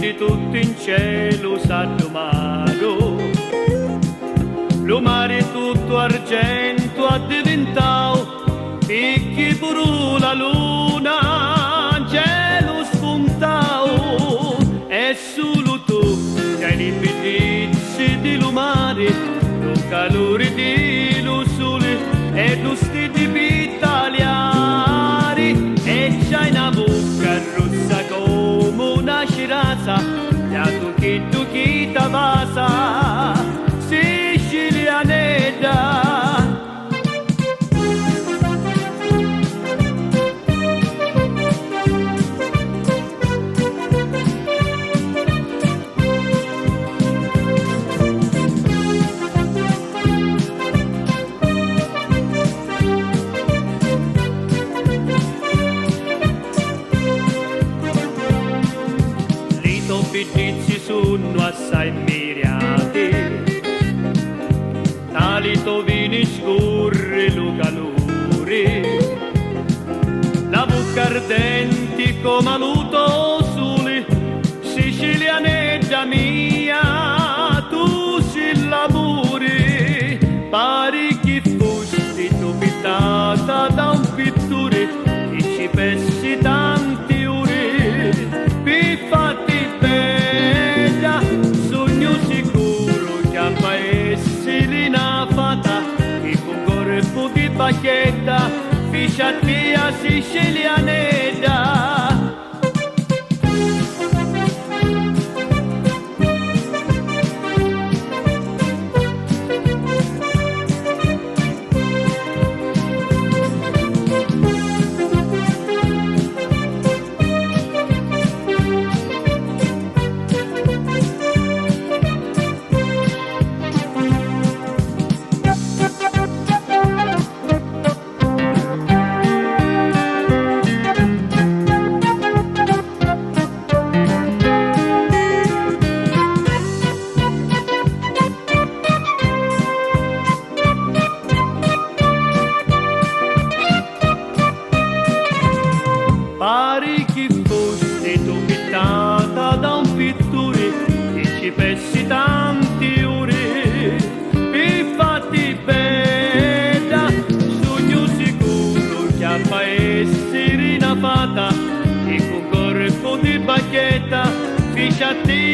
di tutto in cielo s'addomato. Lo mare tutto argento ha diventato, picchi pure la luna, cielo spuntato. E solo tu che hai i bellezze di lo mare, lo calore di lo sole e lo stile italiani. E c'hai una bocca rossa come una cerasa, da tu che ti passa, sicilianetta. Pizzi sono assai miriati, tali tovini scorre lo calore, la bocca ardenti come luto sole, sicilianetta mia, tu sei l'amore, pari che fossi tu pintata da un pittore, che ci pensi tanti ore, per fatti bacchetta, fisciatia sicilianetta. Pari che fosse tu pittata da un pittore, che ci pensi tanti ore, per fatti bella, sogno sicuro che a essere una fata, e con corpo di bacchetta, fisciati